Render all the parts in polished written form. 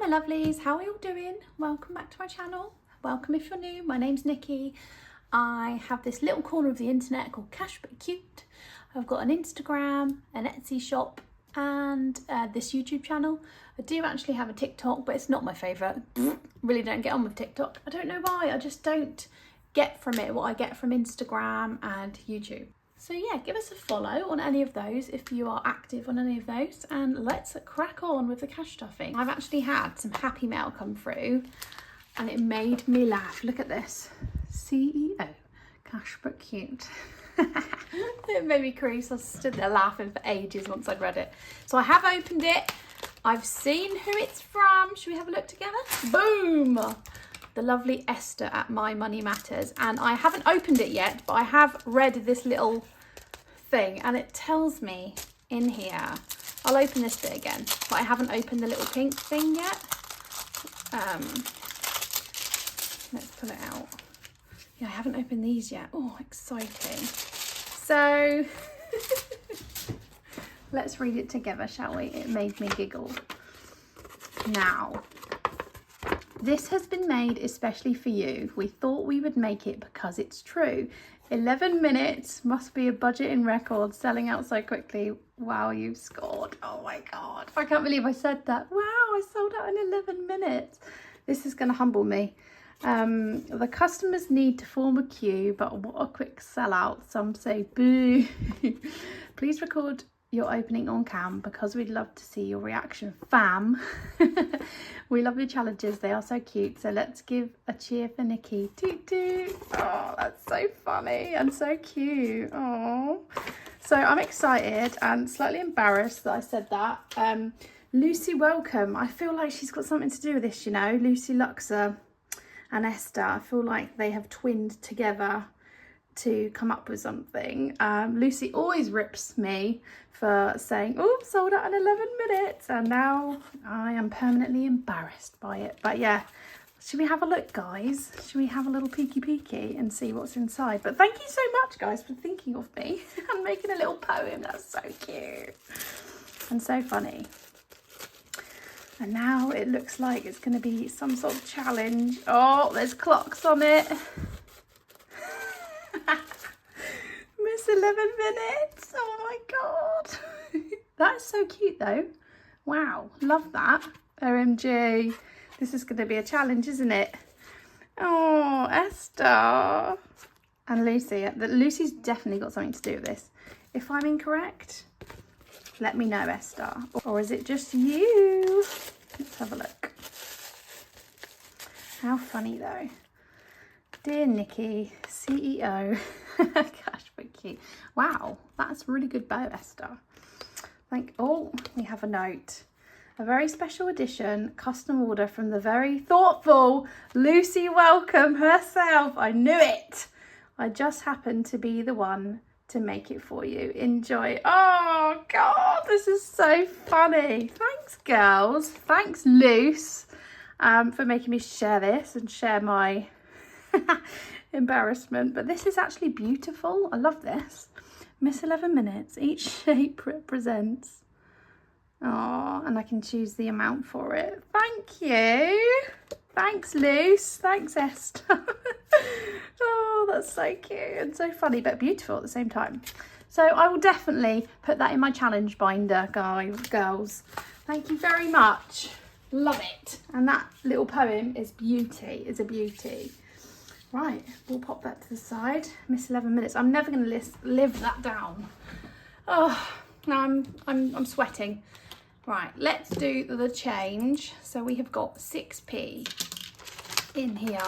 my lovelies, how are you all doing? Welcome back to my channel. Welcome if you're new. My name's Nikki. I have this little corner of the internet called Cashbutcute. I've got an Instagram, an Etsy shop, and this YouTube channel. I do actually have a TikTok, but it's not my favourite. Really don't get on with TikTok. I don't know why, I just don't get from it what I get from Instagram and YouTube. So yeah, give us a follow on any of those if you are active on any of those, and let's crack on with the cash stuffing. I've actually had some happy mail come through and it made me laugh. Look at this. CEO, Cashbutcute. It made me crease. I stood there laughing for ages once I'd read it. So I have opened it. I've seen who it's from. Should we have a look together? Boom! The lovely Esther at My Money Matters. And I haven't opened it yet, but I have read this little thing and it tells me in here, I'll open this bit again, but I haven't opened the little pink thing yet. Let's pull it out. Yeah, I haven't opened these yet. Oh, exciting. So let's read it together, shall we? It made me giggle. Now, this has been made especially for you. We thought we would make it because it's true. 11 minutes, must be a budgeting record, selling out so quickly. Wow, you've scored. Oh my God. I can't believe I said that. Wow, I sold out in 11 minutes. This is going to humble me. The customers need to form a queue, but what a quick sellout. Some say boo. Please record your opening on cam because we'd love to see your reaction, fam. We love your challenges, they are so cute, so let's give a cheer for Nikki. Toot toot. Oh, that's so funny and so cute. Oh, so I'm excited and slightly embarrassed that I said that. Lucy, welcome. I feel like she's got something to do with this, you know. Lucy Luxor and Esther, I feel like they have twinned together to come up with something. Lucy always rips me for saying, oh, sold out in 11 minutes, and now I am permanently embarrassed by it. But yeah, should we have a look, guys? Should we have a little peeky and see what's inside? But thank you so much, guys, for thinking of me and making a little poem. That's so cute and so funny. And now it looks like it's going to be some sort of challenge. Oh, there's clocks on it. Miss 11 minutes. Oh my God. That's so cute though. Wow, love that. OMG. This is going to be a challenge, isn't it? Oh, Esther. And Lucy. Lucy's definitely got something to do with this. If I'm incorrect, let me know, Esther. Or is it just you? Let's have a look. How funny though. Dear Nikki, CEO. Cashbutcute. Wow, that's a really good bow, Esther. Oh, we have a note. A very special edition, custom order from the very thoughtful Lucy Welcome herself. I knew it. I just happened to be the one to make it for you. Enjoy. Oh God, this is so funny. Thanks, girls. Thanks, Luce, for making me share this and share my embarrassment. But this is actually beautiful. I love this. Miss 11 minutes. Each shape represents. Oh, and I can choose the amount for it. Thank you. Thanks, Luce. Thanks, Esther. Oh, that's so cute and so funny, but beautiful at the same time. So I will definitely put that in my challenge binder, girls. Thank you very much. Love it. And that little poem is beauty. Is a beauty. Right, we'll pop that to the side. Miss 11 minutes. I'm never going to live that down. Oh, now I'm sweating. Right, let's do the change. So we have got 6p in here.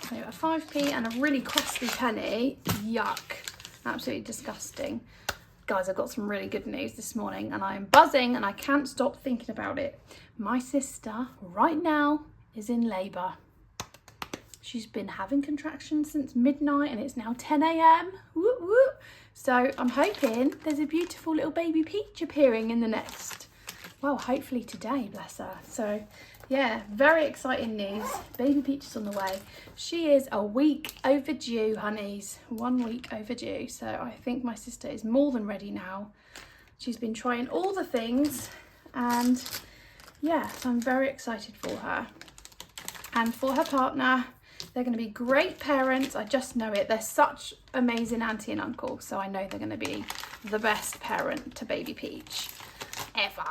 So a 5p and a really costly penny. Yuck. Absolutely disgusting. Guys, I've got some really good news this morning and I am buzzing and I can't stop thinking about it. My sister right now is in labour. She's been having contractions since midnight and it's now 10 a.m. Whoop, whoop. So I'm hoping there's a beautiful little baby peach appearing in the next, well, hopefully today, bless her. So yeah, very exciting news. Baby peach is on the way. She is a week overdue, honeys. 1 week overdue. So I think my sister is more than ready now. She's been trying all the things and yeah, so I'm very excited for her and for her partner. They're going to be great parents. I just know it. They're such amazing auntie and uncle, so I know they're going to be the best parent to baby Peach ever.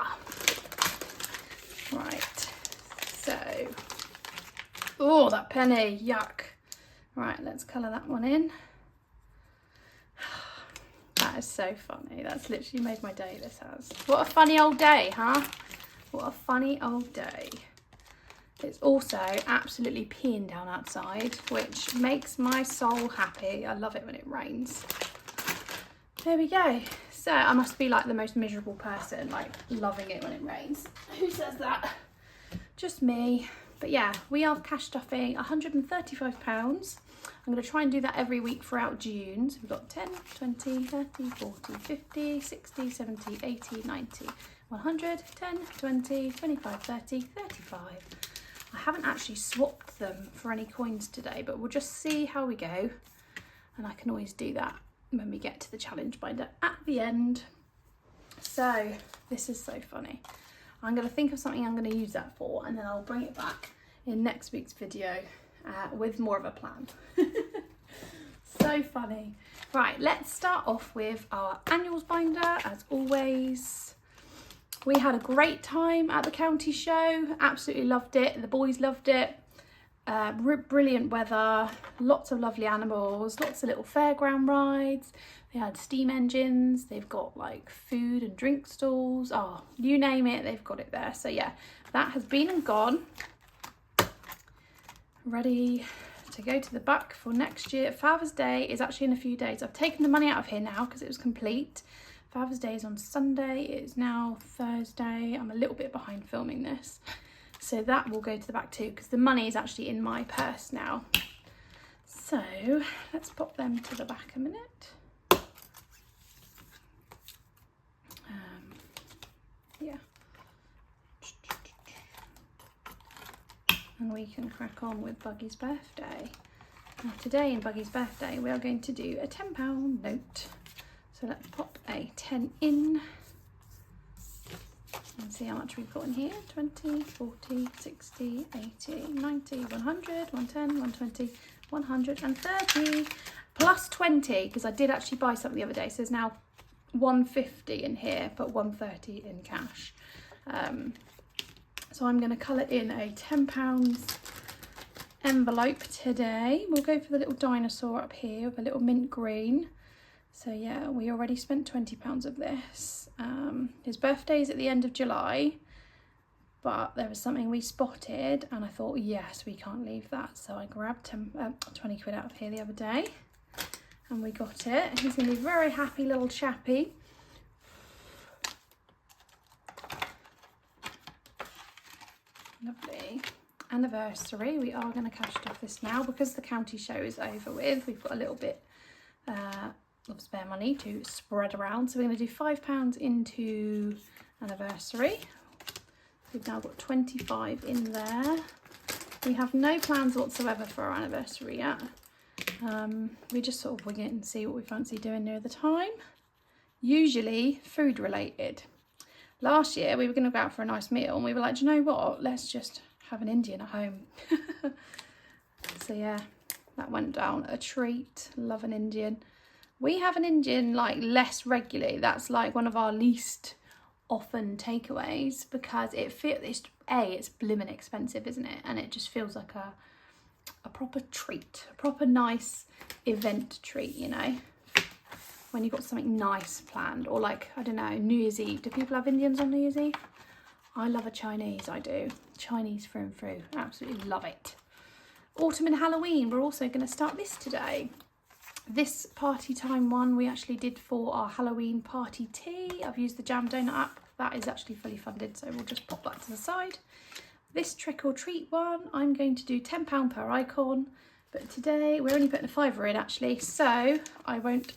Right, so, oh, that penny, yuck. Right, let's colour that one in. That is so funny. That's literally made my day, this has. What a funny old day, huh? What a funny old day. It's also absolutely peeing down outside, which makes my soul happy. I love it when it rains. There we go. So I must be like the most miserable person, like loving it when it rains. Who says that? Just me. But yeah, we are cash stuffing £135. I'm going to try and do that every week throughout June. So we've got 10, 20, 30, 40, 50, 60, 70, 80, 90, 100, 10, 20, 25, 30, 35. I haven't actually swapped them for any coins today, but we'll just see how we go. And I can always do that when we get to the challenge binder at the end. So this is so funny. I'm going to think of something I'm going to use that for, and then I'll bring it back in next week's video with more of a plan. So funny. Right, let's start off with our annuals binder as always. We had a great time at the county show, absolutely loved it. The boys loved it. Brilliant weather, lots of lovely animals, lots of little fairground rides. They had steam engines, they've got like food and drink stalls. Oh, you name it, they've got it there. So yeah, that has been and gone. Ready to go to the back for next year. Father's Day is actually in a few days. I've taken the money out of here now because it was complete. Father's Day is on Sunday. It is now Thursday. I'm a little bit behind filming this. So that will go to the back too because the money is actually in my purse now. So let's pop them to the back a minute. Yeah. And we can crack on with Buggy's birthday. Now today in Buggy's birthday we are going to do a £10 note. So let's pop a 10 in and see how much we've got in here. 20, 40, 60, 80, 90, 100, 110, 120, 130 plus 20 because I did actually buy something the other day. So there's now 150 in here but 130 in cash. So I'm going to colour in a £10 envelope today. We'll go for the little dinosaur up here with a little mint green. So yeah, we already spent £20 of this. His birthday is at the end of July, but there was something we spotted and I thought, yes, we can't leave that. So I grabbed 20 quid out of here the other day and we got it. He's going to be a very happy little chappy. Lovely. Anniversary. We are going to cash stuff this now because the county show is over with. We've got a little bit of spare money to spread around. So we're going to do £5 into anniversary. We've now got 25 in there. We have no plans whatsoever for our anniversary yet. We just sort of wing it and see what we fancy doing near the time. Usually food related. Last year we were going to go out for a nice meal and we were like, do you know what? Let's just have an Indian at home. So yeah, that went down a treat. Love an Indian. We have an Indian like less regularly. That's like one of our least often takeaways because it's blimmin' expensive, isn't it? And it just feels like a proper treat, a proper nice event treat, you know, when you've got something nice planned. Or like, I don't know, New Year's Eve. Do people have Indians on New Year's Eve? I love a Chinese, I do. Chinese through and through, absolutely love it. Autumn and Halloween, we're also going to start this today. This party time one we actually did for our Halloween party tea. I've used the Jam Doughnut app. That is actually fully funded, so we'll just pop that to the side. This trick or treat one, I'm going to do £10 per icon, but today we're only putting a £5 in actually, so I won't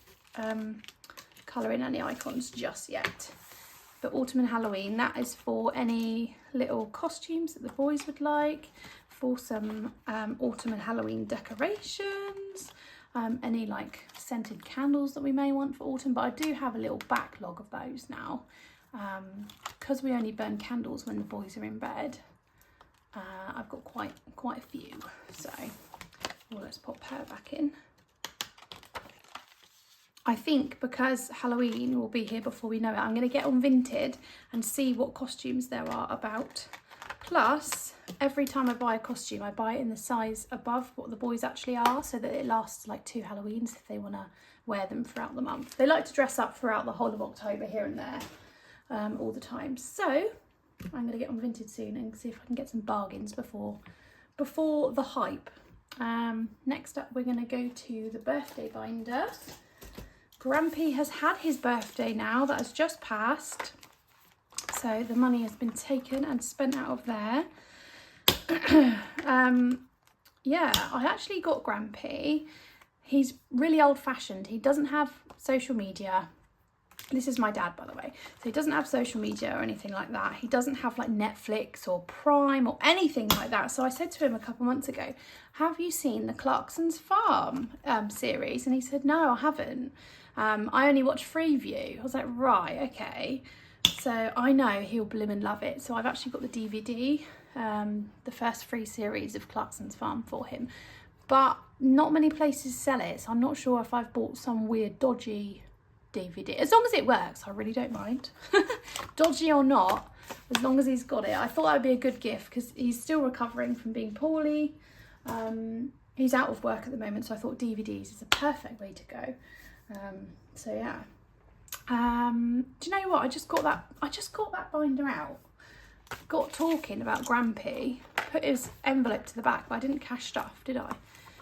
colour in any icons just yet. But Autumn and Halloween, that is for any little costumes that the boys would like, for some Autumn and Halloween decorations, any like scented candles that we may want for autumn, but I do have a little backlog of those now. because we only burn candles when the boys are in bed. I've got quite a few, so well, let's pop her back in. I think because Halloween will be here before we know it, I'm going to get on Vinted and see what costumes there are about. Plus, every time I buy a costume, I buy it in the size above what the boys actually are, so that it lasts like 2 Halloweens if they want to wear them throughout the month. They like to dress up throughout the whole of October here and there, all the time. So I'm going to get on Vinted soon and see if I can get some bargains before the hype. Next up, we're going to go to the birthday binder. Grampy has had his birthday now, that has just passed. So the money has been taken and spent out of there. Yeah, I actually got Grampy. He's really old fashioned. He doesn't have social media. This is my dad, by the way. So he doesn't have social media or anything like that. He doesn't have like Netflix or Prime or anything like that. So I said to him a couple months ago, have you seen the Clarkson's Farm series? And he said, no, I haven't. I only watch Freeview. I was like, right, okay. So I know he'll blimmin' love it. So I've actually got the DVD, the first 3 series of Clarkson's Farm for him. But not many places sell it. So I'm not sure if I've bought some weird dodgy DVD. As long as it works, I really don't mind. Dodgy or not, as long as he's got it. I thought that would be a good gift because he's still recovering from being poorly. He's out of work at the moment, so I thought DVDs is a perfect way to go. So yeah. Do you know what? I just got that binder out. Got talking about Grampy, put his envelope to the back, but I didn't cash stuff, did I?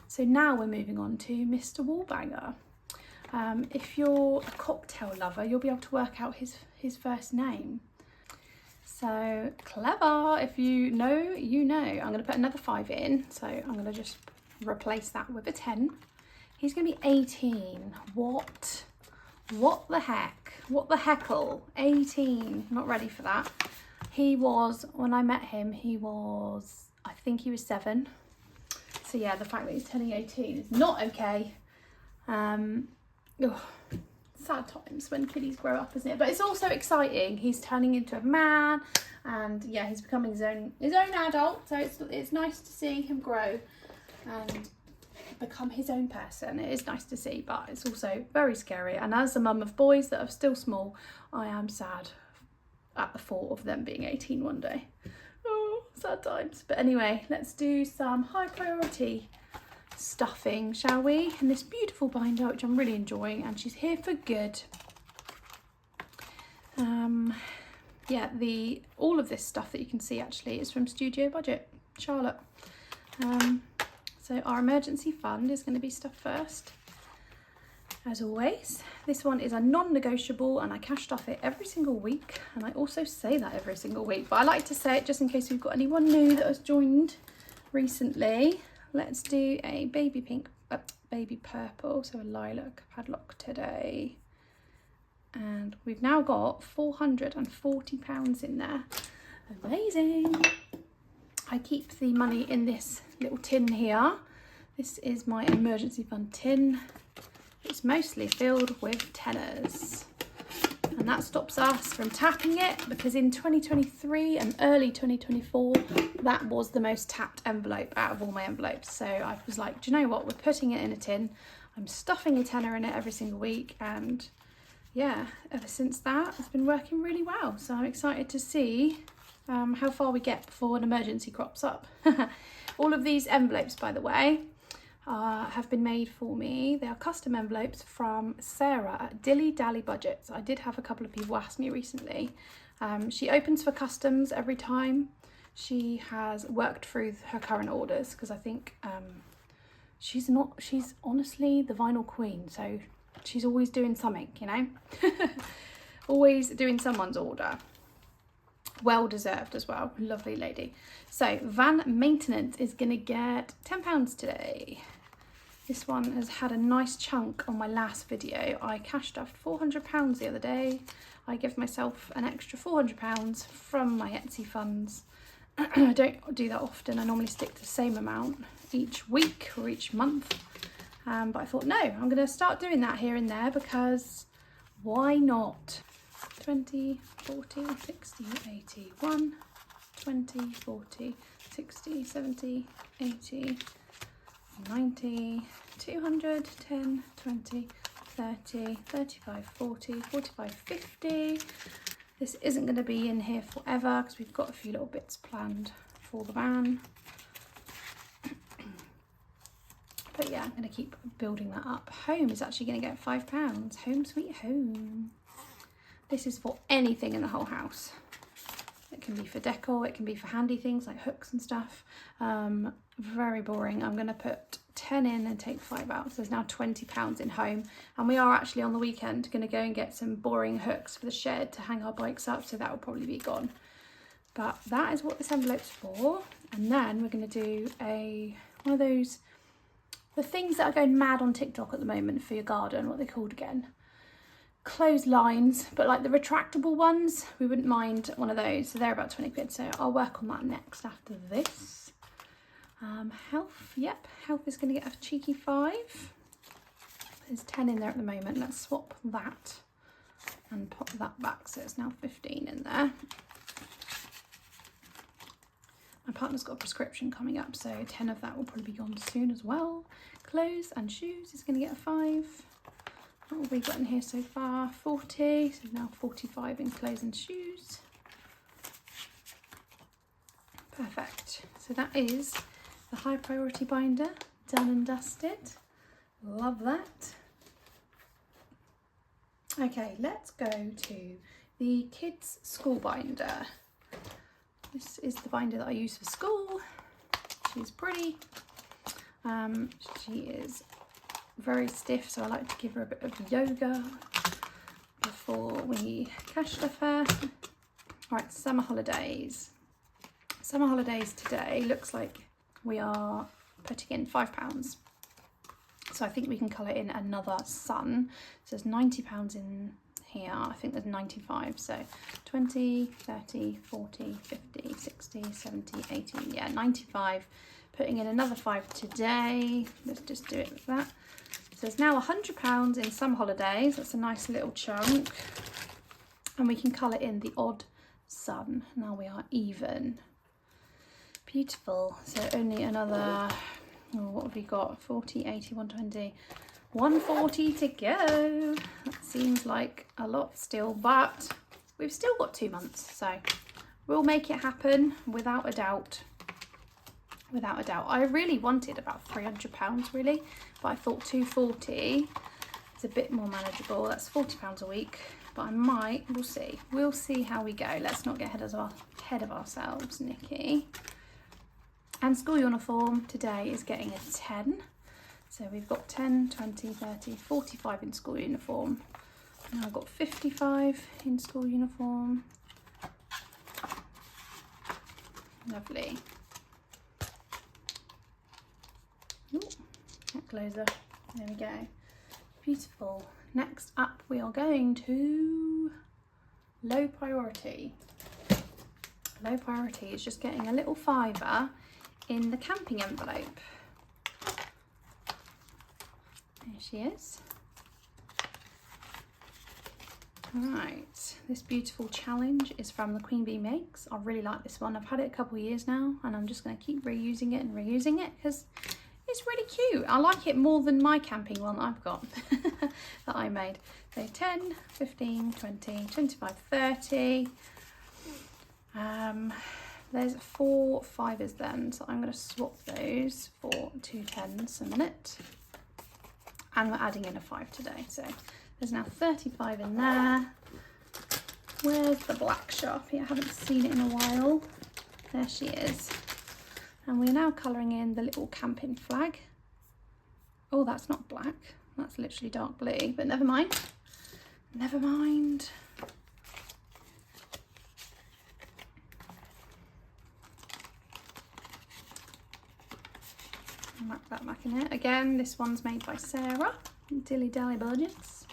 So now we're moving on to Mr. Wallbanger. If you're a cocktail lover, you'll be able to work out his first name. So clever. If you know, you know. I'm going to put another 5 in. So I'm going to just replace that with a 10. He's going to be 18. What the heck? What the heckle? 18. Not ready for that. He was, when I met him, I think he was 7. So yeah, the fact that he's turning 18 is not okay. Sad times when kiddies grow up, isn't it? But it's also exciting. He's turning into a man, and yeah, he's becoming his own adult. So it's nice to see him grow and become his own person. It is nice to see, but it's also very scary. And as a mum of boys that are still small, I am sad at the thought of them being 18 one day. Oh, sad times. But anyway, let's do some high priority stuffing, shall we? In this beautiful binder, which I'm really enjoying, and she's here for good. Yeah, all of this stuff that you can see actually is from Studio Budget, Charlotte. So our emergency fund is going to be stuffed first, as always. This one is a non-negotiable, and I cash stuff it every single week, and I also say that every single week, but I like to say it just in case we've got anyone new that has joined recently. Let's do a baby pink, baby purple, so a lilac padlock today. And we've now got £440 in there. Amazing. I keep the money in this little tin here. This is my emergency fund tin. It's mostly filled with tenors. And that stops us from tapping it, because in 2023 and early 2024, that was the most tapped envelope out of all my envelopes. So I was like, do you know what? We're putting it in a tin. I'm stuffing a tenner in it every single week. And yeah, ever since that, it's been working really well. So I'm excited to see how far we get before an emergency crops up. All of these envelopes, by the way, have been made for me. They are custom envelopes from Sarah at Dilly Dally Budgets. I did have a couple of people ask me recently. She opens for customs every time. She has worked through her current orders, because I think she's honestly the vinyl queen. So she's always doing something, you know, always doing someone's order. Well deserved as well. Lovely lady. So van maintenance is going to get £10 today. This one has had a nice chunk on my last video. I cashed off £400 the other day. I give myself an extra £400 from my Etsy funds. I don't do that often. I normally stick to the same amount each week or each month. But I thought, no, I'm going to start doing that here and there, because why not? Do 20, 40, 60, 80, 1, 20, 40, 60, 70, 80, 90, 200, 10, 20, 30, 35, 40, 45, 50. This isn't going to be in here forever because we've got a few little bits planned for the van. But yeah, I'm going to keep building that up. Home is actually going to get £5. Home sweet home. This is for anything in the whole house. It can be for decor, it can be for handy things like hooks and stuff. Very boring. I'm going to put 10 in and take 5 out. So there's now £20 in home. And we are actually on the weekend going to go and get some boring hooks for the shed to hang our bikes up. So that will probably be gone. But that is what this envelope's for. And then we're going to do one of those, the things that are going mad on TikTok at the moment for your garden, what are they called again? Clotheslines, but like the retractable ones, we wouldn't mind one of those. So they're about 20 quid. So I'll work on that next after this. Health, yep, health is going to get a cheeky 5. There's 10 in there at the moment. Let's swap that and pop that back. So it's now 15 in there. My partner's got a prescription coming up, so 10 of that will probably be gone soon as well. Clothes and shoes is going to get a 5. What have we got in here so far? 40, so now 45 in clothes and shoes. Perfect. So that is the high priority binder done and dusted. Love that. Okay, let's go to the kids' school binder. This is the binder that I use for school. She's pretty. She is very stiff, so I like to give her a bit of yoga before we cash stuff her. Right, summer holidays. Summer holidays today looks like we are putting in £5. So I think we can colour in another sun. So there's £90 in here. I think there's 95. So 20, 30, 40, 50, 60, 70, 80. Yeah, 95. Putting in another 5 today. Let's just do it like that. So there's now £100 in summer holidays. That's a nice little chunk. And we can colour in the odd sun. Now we are even. Beautiful. So only another, what have we got? 40, 80, 120, 140 to go. That seems like a lot still, but we've still got 2 months. So we'll make it happen without a doubt. Without a doubt. I really wanted about £300 really, but I thought 240 is a bit more manageable. That's £40 a week, but I might, we'll see. We'll see how we go. Let's not get ahead of ourselves, Nikki. And school uniform today is getting a 10. So we've got 10, 20, 30, 45 in school uniform. Now I've got 55 in school uniform. Lovely. Ooh, that closer. There we go. Beautiful. Next up we are going to low priority. Low priority is just getting a little £5 in the camping envelope. There she is. Right, this beautiful challenge is from the Queen Bee Makes. I really like this one. I've had it a couple of years now and I'm just going to keep reusing it and reusing it because it's really cute. I like it more than my camping one that I've got that I made. So 10, 15, 20, 25, 30. There's 4 5s then, so I'm going to swap those for 2 10s a minute. And we're adding in a 5 today, so there's now 35 in there. Where's the black Sharpie? I haven't seen it in a while. There she is. And we're now colouring in the little camping flag. Oh, that's not black. That's literally dark blue, but never mind. Never mind. Whack that back in it. Again, this one's made by Sarah, Dilly Dally Budgets.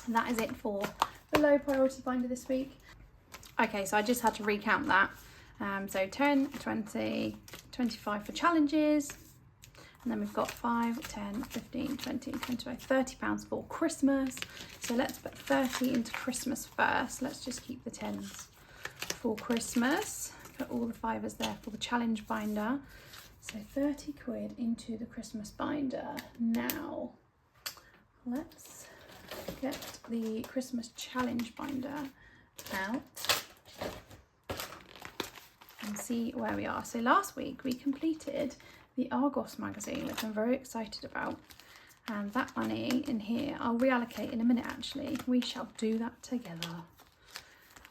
And that is it for the low priority binder this week. Okay, so I just had to recount that. So 10, 20, 25 for challenges, And then we've got 5, 10, 15, 20, 25, £30 for Christmas. So let's put 30 into Christmas first. Let's just keep the 10s for Christmas. Put all the 5s there for the challenge binder. So 30 quid into the Christmas binder. Now, let's get the Christmas challenge binder out and see where we are. So last week we completed the Argos magazine, which I'm very excited about, and that money in here I'll reallocate in a minute. Actually, we shall do that together.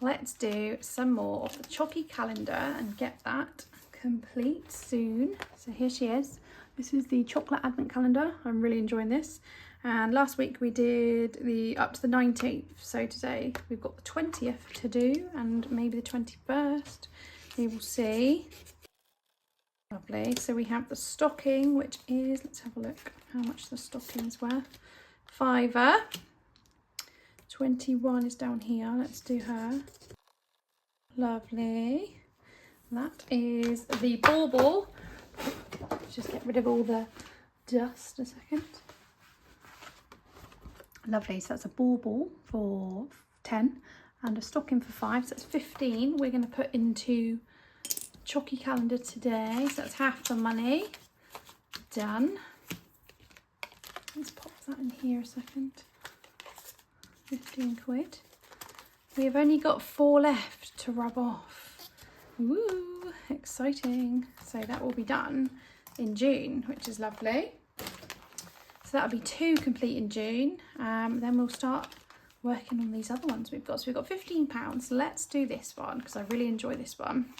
Let's do some more of the Chocky calendar and get that complete soon. So here she is. This is the chocolate advent calendar. I'm really enjoying this. And last week we did the up to the 19th. So today we've got the 20th to do, and maybe the 21st. We will see. Lovely. So we have the stocking, which is, let's have a look how much the stocking is worth. £5. 21 is down here. Let's do her. Lovely. That is the bauble. Just get rid of all the dust a second. Lovely. So that's a bauble for 10 and a stocking for 5. So that's 15. We're going to put into Chocky calendar today. So that's half the money. Done. Let's pop that in here a second. 15 quid. We have only got 4 left to rub off. Woo, exciting. So that will be done in June, which is lovely. So that'll be 2 complete in June. Then we'll start working on these other ones we've got. So we've got £15. Let's do this one because I really enjoy this one.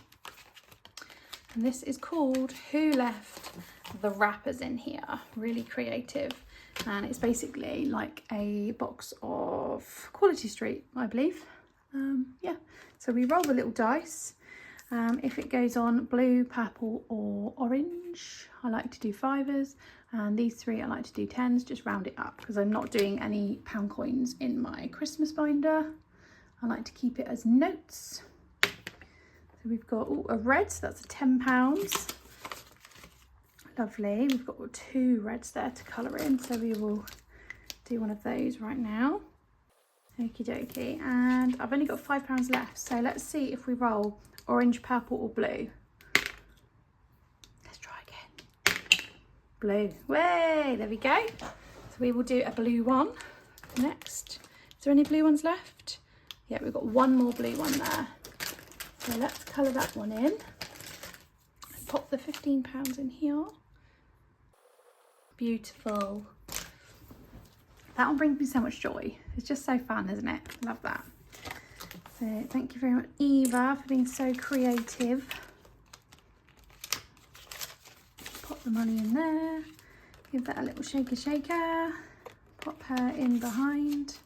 And this is called Who Left the Wrappers in Here? Really creative. And it's basically like a box of Quality Street, I believe. Yeah, so we roll the little dice. If it goes on blue, purple or orange, I like to do 5s, and these 3 I like to do 10s, just round it up because I'm not doing any pound coins in my Christmas binder. I like to keep it as notes. So we've got a red, so that's a £10. Lovely. We've got 2 reds there to colour in, so we will do one of those right now. Okie dokie. And I've only got £5 left, so let's see if we roll orange, purple or blue. Let's try again. Blue. Way! There we go. So we will do a blue one next. Is there any blue ones left? Yeah, we've got 1 more blue one there. So let's colour that one in. Pop the £15 in here. Beautiful. That one brings me so much joy. It's just so fun, isn't it? Love that. So thank you very much, Eva, for being so creative. Pop the money in there. Give that a little shaker shaker. Pop her in behind.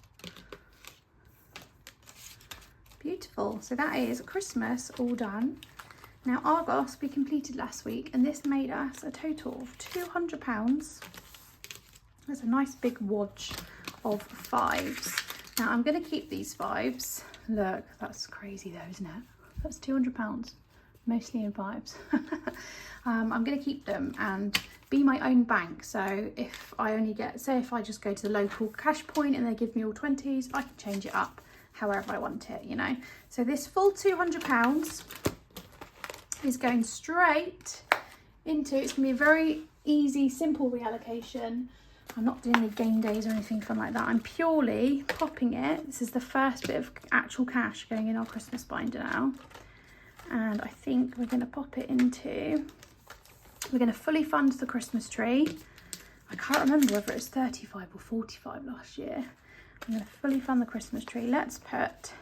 Beautiful. So that is Christmas all done. Now Argos we completed last week, and this made us a total of £200. There's a nice big wodge of 5s. Now I'm going to keep these 5s. Look, that's crazy though, isn't it? That's £200, mostly in 5s. I'm going to keep them and be my own bank. So if I only get, say if I just go to the local cash point and they give me all 20s, I can change it up however I want it, you know. So this full £200 is going straight into, it's going to be a very easy, simple reallocation. I'm not doing any game days or anything fun like that. I'm purely popping it. This is the first bit of actual cash going in our Christmas binder now. And I think we're going to pop it into, we're going to fully fund the Christmas tree. I can't remember whether it was 35 or 45 last year. I'm going to fully fund the Christmas tree. Let's put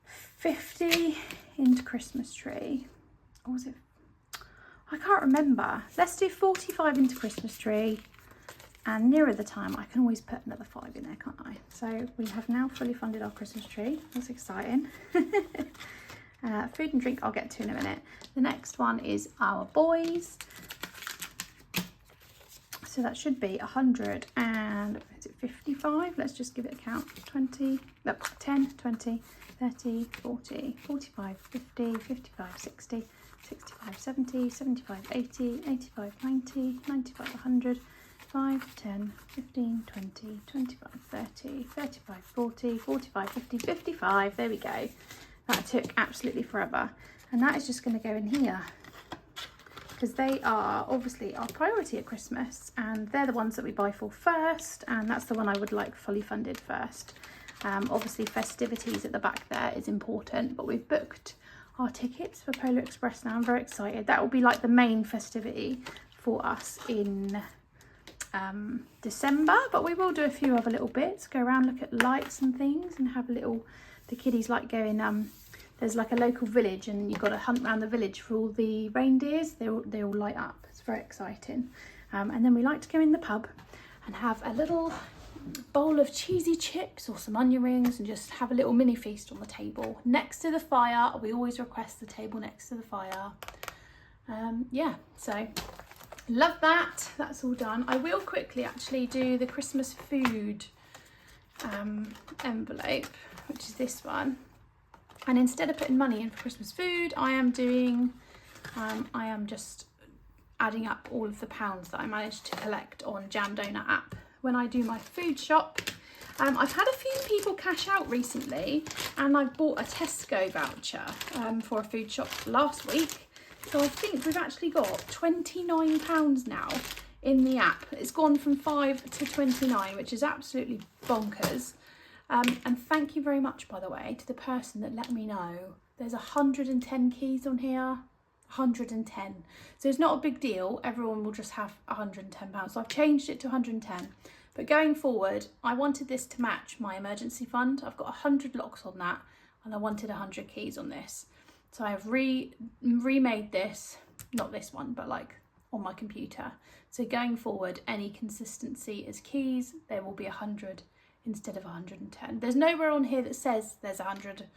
50 into Christmas tree. Or was it? I can't remember. Let's do 45 into Christmas tree. And nearer the time, I can always put another 5 in there, can't I? So we have now fully funded our Christmas tree. That's exciting. Food and drink I'll get to in a minute. The next one is our boys. So that should be 100 and, is it 55? Let's just give it a count. 20, no, 10, 20, 30, 40, 45, 50, 55, 60, 65, 70, 75, 80, 85, 90, 95, 100, 5, 10, 15, 20, 25, 30, 35, 40, 45, 50, 55. There we go. That took absolutely forever. And that is just going to go in here, because they are obviously our priority at Christmas, and they're the ones that we buy for first, and that's the one I would like fully funded first. Obviously festivities at the back there is important, but we've booked our tickets for Polar Express now. I'm very excited. That will be like the main festivity for us in December, but we will do a few other little bits, go around, look at lights and things, and have a little, the kiddies like going, there's like a local village, and you've got to hunt around the village for all the reindeers. They all light up. It's very exciting. And then we like to go in the pub and have a little bowl of cheesy chips or some onion rings, and just have a little mini feast on the table next to the fire. We always request the table next to the fire. Yeah, so love that. That's all done. I will quickly actually do the Christmas food envelope, which is this one. And instead of putting money in for Christmas food, I am just adding up all of the pounds that I managed to collect on Jam Doughnut app when I do my food shop. I've had a few people cash out recently, and I bought a Tesco voucher for a food shop last week. So I think we've actually got £29 now in the app. It's gone from 5 to 29, which is absolutely bonkers. And thank you very much, by the way, to the person that let me know. There's 110 keys on here, 110. So it's not a big deal. Everyone will just have £110. So I've changed it to 110. But going forward, I wanted this to match my emergency fund. I've got 100 locks on that, and I wanted 100 keys on this. So I've remade this, not this one, but like on my computer. So going forward, any consistency as keys, there will be 100 instead of 110. There's nowhere on here that says there's 100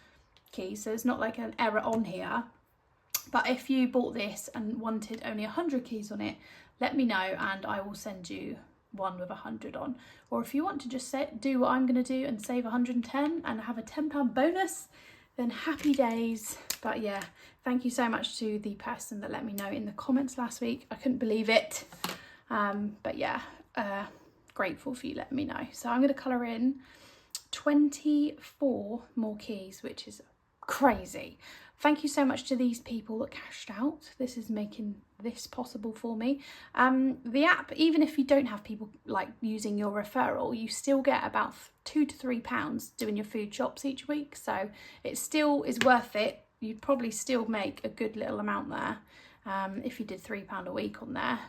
keys, so it's not like an error on here. But if you bought this and wanted only 100 keys on it, let me know and I will send you one with 100 on. Or if you want to just do what I'm going to do and save 110 and have a £10 bonus, then happy days. But yeah, thank you so much to the person that let me know in the comments last week. I couldn't believe it. But yeah, grateful for you letting me know. So I'm going to colour in 24 more keys, which is crazy. Thank you so much to these people that cashed out. This is making this possible for me. The app, even if you don't have people like using your referral, you still get about £2 to £3 doing your food shops each week. So it still is worth it. You'd probably still make a good little amount there. If you did £3 a week on there,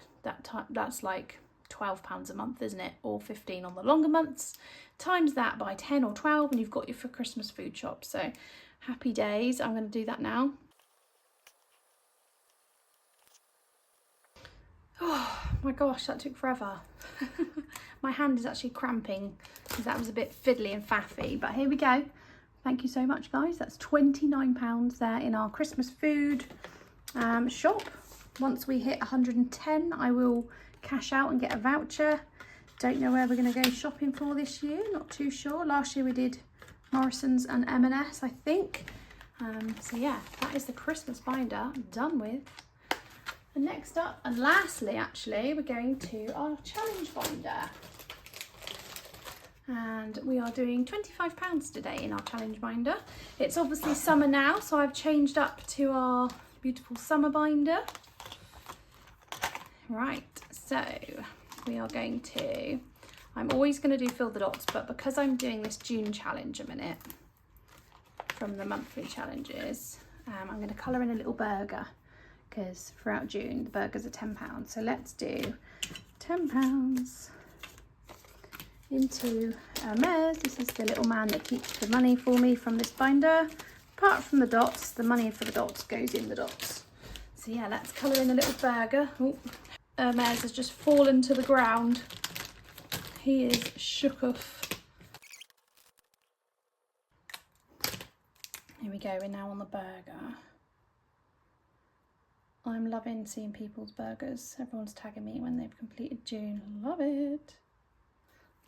that's like £12 a month, isn't it? Or 15 on the longer months. Times that by 10 or 12 and you've got your for Christmas food shop. So happy days. I'm going to do that now. Oh my gosh, that took forever. My hand is actually cramping because that was a bit fiddly and faffy, but here we go. Thank you so much, guys. That's £29 there in our Christmas food shop. Once we hit 110, I will cash out and get a voucher. Don't know where we're going to go shopping for this year, not too sure. Last year we did Morrison's and M&S, I think. So yeah, that is the Christmas binder done with. And next up, and lastly actually, we're going to our challenge binder. And we are doing £25 today in our challenge binder. It's obviously summer now, so I've changed up to our beautiful summer binder. Right, so we are going to, I'm always going to do fill the dots, but because I'm doing this June challenge a minute from the monthly challenges, I'm going to colour in a little burger, because throughout June the burgers are £10. So let's do £10 into Hermes. This is the little man that keeps the money for me from this binder. Apart from the dots, the money for the dots goes in the dots. So yeah, let's colour in a little burger. Ooh, Hermes has just fallen to the ground. He is shook off. Here we go, we're now on the burger. I'm loving seeing people's burgers. Everyone's tagging me when they've completed June. Love it.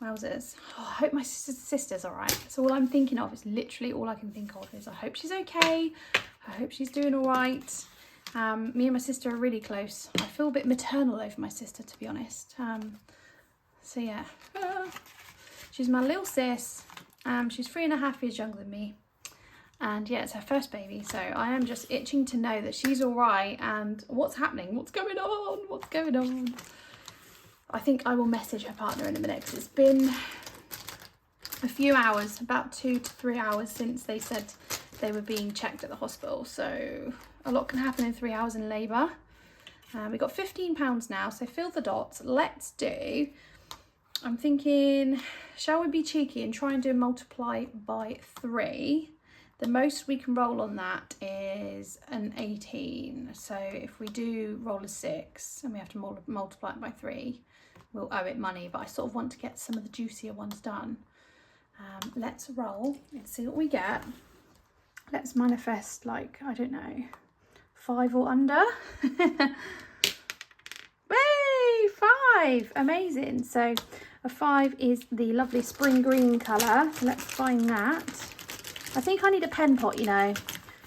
Wowzers. Oh, I hope my sister's all right. That's all I'm thinking of. It's literally all I can think of is I hope she's okay. I hope she's doing all right. Me and my sister are really close. I feel a bit maternal over my sister, to be honest. So yeah, she's my little sis. She's 3.5 years younger than me. And yeah, it's her first baby. So I am just itching to know that she's all right and what's happening, what's going on, what's going on. I think I will message her partner in a minute because it's been a few hours, about 2 to 3 hours since they said they were being checked at the hospital. So a lot can happen in 3 hours in labour. We've got £15 now, so fill the dots. Let's do, I'm thinking, shall we be cheeky and try and do a multiply by 3? The most we can roll on that is an 18. So if we do roll a 6 and we have to multiply it by 3, we'll owe it money. But I sort of want to get some of the juicier ones done. Let's roll and see what we get. Let's manifest, like, I don't know, 5 or under. Hey, 5! Amazing. So a 5 is the lovely spring green colour. Let's find that. I think I need a pen pot, you know,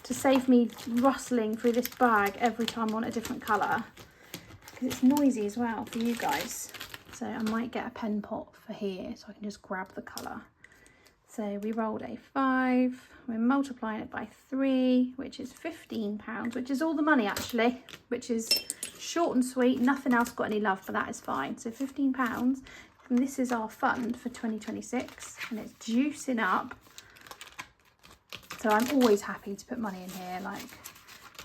to save me rustling through this bag every time I want a different colour. Because it's noisy as well for you guys. So I might get a pen pot for here so I can just grab the colour. So we rolled a 5. We're multiplying it by 3, which is £15, which is all the money actually, which is short and sweet. Nothing else got any love, but that is fine. So £15. And this is our fund for 2026 and it's juicing up. So I'm always happy to put money in here, like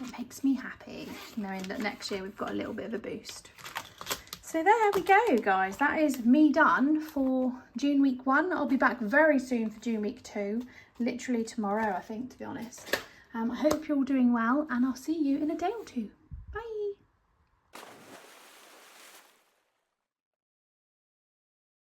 it makes me happy knowing that next year we've got a little bit of a boost. So there we go, guys. That is me done for June week 1. I'll be back very soon for June week 2, literally tomorrow, I think, to be honest. I hope you're all doing well and I'll see you in a day or two.